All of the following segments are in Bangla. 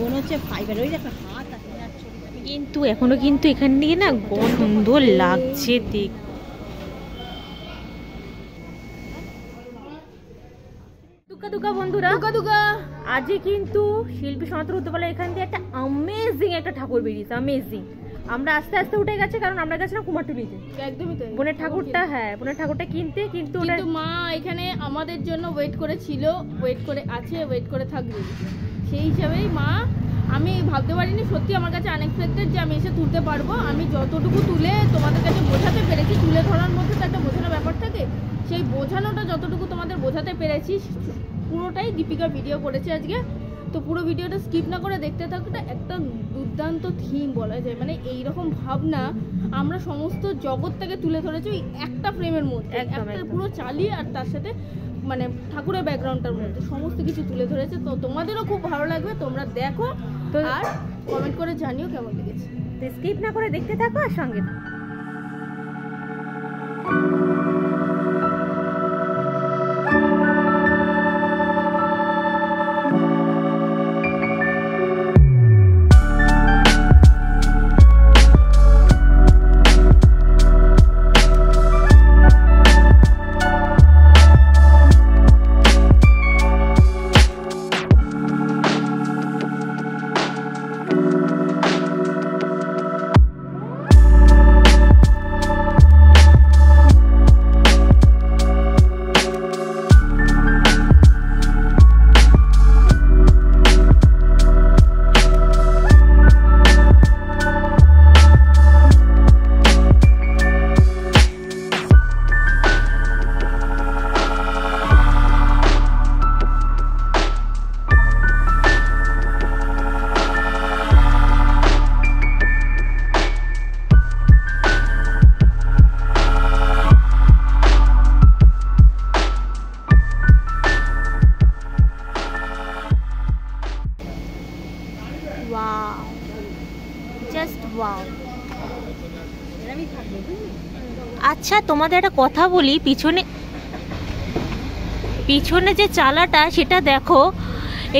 মনে হচ্ছে ফাইবার ওই একটা হাত আছে কিন্তু এখনো কিন্তু এখান থেকে না সুন্দর লাগছে দেখ। বন্ধুরা আজকে কিন্তু শিল্পী সনাতন উদ্যানপালা এখান থেকে একটা অ্যামেজিং একটা ঠাকুর বেরিয়েছে, অ্যামেজিং। আমরা আস্তে আস্তে উঠে গেছে, কারণ আমরা গেছিলাম কুমারটুলিতে, একদমই তাই, বোনের ঠাকুরটা। হ্যাঁ, বোনের ঠাকুরটা কিনতে, কিন্তু মা এখানে আমাদের জন্য ওয়েট করেছিল, ওয়েট করে আছে, ওয়েট করে থাকবে। সেই হিসাবেই মা, আমি ভাবতে পারিনি, সত্যি আমার কাছে আনএক্সপেক্টেড যে আমি এসে তুলতে পারবো। আমি যতটুকু তুলে তোমাদের কাছে বোঝাতে পেরেছি, তুলে ধরার মধ্যে তো একটা বোঝানোর ব্যাপার থাকে, সেই বোঝানোটা যতটুকু তোমাদের বোঝাতে পেরেছি পুরোটাই দীপিকা ভিডিও করেছে আজকে। তো পুরো ভিডিওটা স্কিপ না করে দেখতে থাকতে, একটা দুর্দান্ত থিম বলা যায়, মানে এইরকম ভাবনা আমরা সমস্ত জগৎটাকে তুলে ধরেছি ওই একটা ফ্রেমের মধ্যে, একটা পুরো চালিয়ে, আর তার সাথে মানে ঠাকুরের ব্যাকগ্রাউন্ডটার মধ্যে সমস্ত কিছু তুলে ধরেছে। তো তোমাদেরও খুব ভালো লাগবে, তোমরা দেখো আর কমেন্ট করে জানিও কেমন লেগেছে। স্কিপ না করে দেখতে থাকো আর সঙ্গে থাকো। আচ্ছা, তোমাদের একটা কথা বলি, পিছনে যে চালাটা সেটা দেখো,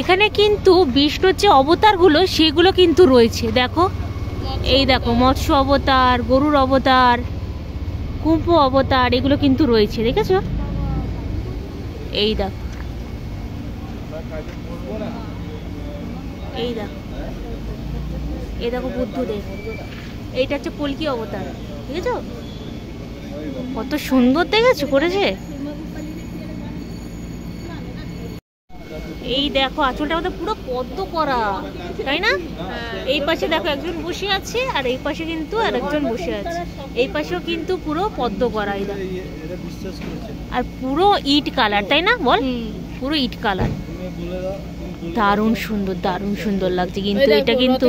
এখানে কিন্তু বিষ্ণুর যে অবতারগুলো সেগুলো কিন্তু রয়েছে। দেখো, এই দেখো মৎস্য অবতার, গরুর অবতার, কুম্ভ অবতার, এগুলো কিন্তু রয়েছে, দেখেছো? এই দেখো, এই দেখো, এই দেখো বুদ্ধদেব, এইটা হচ্ছে কল্কি অবতার, দেখেছো কত সুন্দর দেখেছো করেছে। এই দেখো আঁচলটা আমাদের পুরো পদ্ম করা, তাই না? এই পাশে দেখো একজন বসে আছে, আর এই পাশে কিন্তু আরেকজন বসে আছে, এই পাশেও কিন্তু পুরো পদ্ম করা। এই দেখো, আর পুরো ইট কালার, তাই না বল? পুরো ইট কালার, দারুণ সুন্দর, দারুণ সুন্দর লাগছে। কিন্তু এটা কিন্তু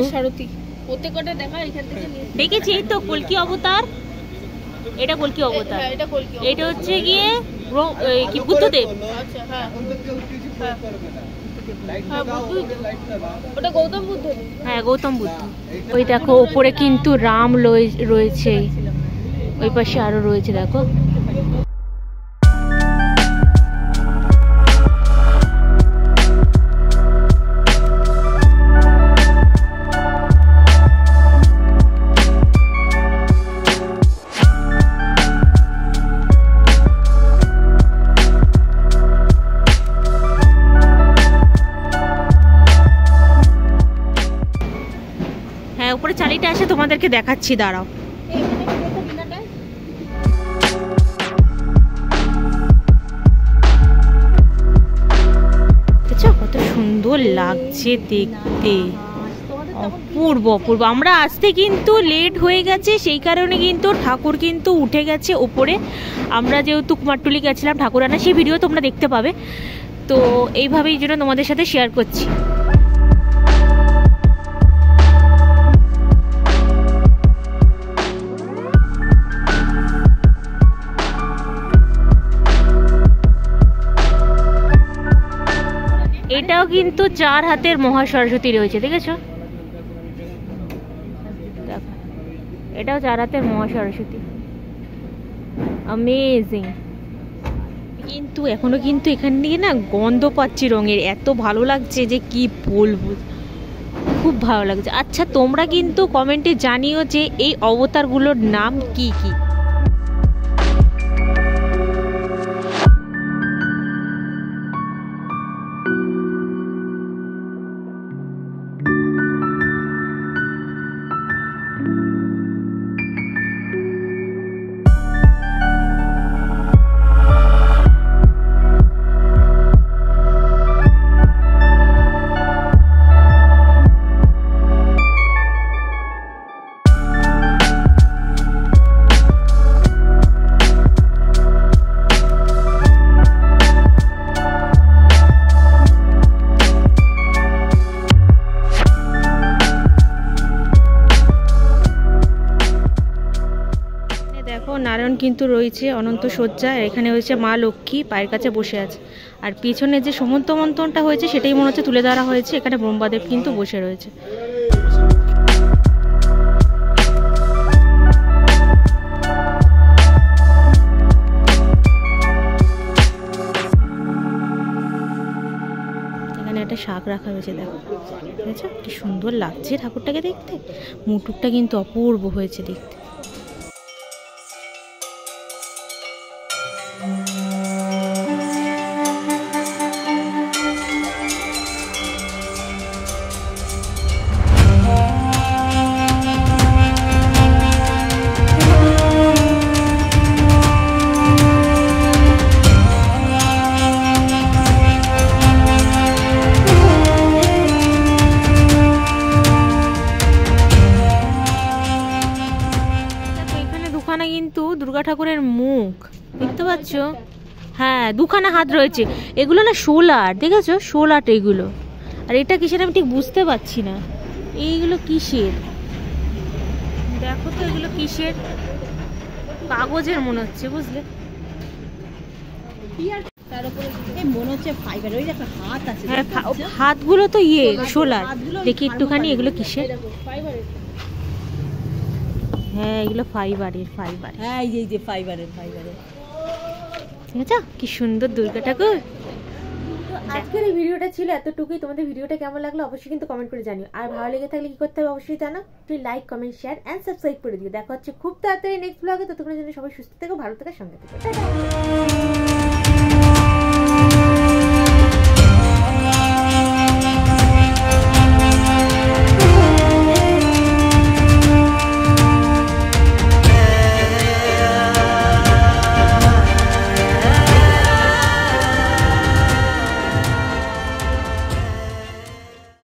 দেখেছি, এই তো কল্কি অবতার, এটা কল্কি অবতার, এটা হচ্ছে গিয়ে কি বুদ্ধদেব। হ্যাঁ, গৌতম বুদ্ধ। ওই দেখো ওপরে কিন্তু রাম রয়েছে, ওই পাশে আরো রয়েছে, দেখো। উপরে চালিটা আসে, তোমাদেরকে দেখাচ্ছি, দাঁড়াও। কত সুন্দর লাগছে দেখতে, অপূর্ব অপূর্ব। আমরা আসতে কিন্তু লেট হয়ে গেছে, সেই কারণে কিন্তু ঠাকুর কিন্তু উঠে গেছে ওপরে। আমরা যেহেতু কুমারটুলি গেছিলাম ঠাকুর আনা, সেই ভিডিও তোমরা দেখতে পাবে। তো এইভাবেই জন্য তোমাদের সাথে শেয়ার করছি। এটাও কিন্তু 4 হাতের মহা সরস্বতী রয়েছে, দেখেছো? দেখো, এটাও 4 হাতের মহা সরস্বতী, অ্যামেজিং। কিন্তু এখনো কিন্তু এখান থেকে না গন্ধ পাচ্ছি রঙের, এত ভালো লাগছে যে কি বলবো, খুব ভালো লাগছে। আচ্ছা তোমরা কিন্তু কমেন্টে জানিও যে এই অবতারগুলোর নাম কি কি। নারায়ণ কিন্তু রয়েছে অনন্ত শয্যা, এখানে হয়েছে মা লক্ষ্মী পায়ের কাছে বসে আছে, আর পিছনে যে সমন্ত মন্থনটা হয়েছে সেটাই মনে হচ্ছে তুলে ধরা হয়েছে। এখানে ব্রহ্মাদেব কিন্তু বসে রয়েছে। এখানে একটা শাক রাখা হয়েছে, দেখো বুঝেছো কি সুন্দর লাগছে ঠাকুরটাকে দেখতে, মুটুকটা কিন্তু অপূর্ব হয়েছে দেখতে। কিন্তু দুর্গা ঠাকুরের মুখ দেখতে পাচ্ছ, হ্যাঁ দুখানা হাত রয়েছে, এগুলো না সোলার, দেখেছো সোলার এগুলো। আর এটা কিসের আমি ঠিক বুঝতে পারছি না, এইগুলো কিসের দেখো তো, এগুলো কিসের, কাগজের মনে হচ্ছে বুঝলে, তার উপরে মনে হচ্ছে ফাইবার, ওই একটা হাত আছে, হ্যাঁ হাতগুলো তো ইয়ে সোলার। দেখি একটুখানি এগুলো কিসের, হ্যাঁ এগুলো ফাইবারের, ফাইবার, হ্যাঁ এই যে ফাইবারের, ঠিক আছে কি সুন্দর দুর্গা ঠাকুর। আজকের এই ভিডিওটা ছিল এতটুকুই। তোমাদের ভিডিওটা কেমন লাগলো অবশ্যই কিন্তু কমেন্ট করে জানিও, আর ভালো লেগে থাকলে কি করতে হবে অবশ্যই জানাও, তুই like comment share and subscribe করে দিও। দেখা হচ্ছে খুব তাড়াতাড়ি নেক্সট ব্লগে, ততক্ষণের জন্য সবাই সুস্থ থেকো, ভালো থেকো, সঙ্গে থেকো।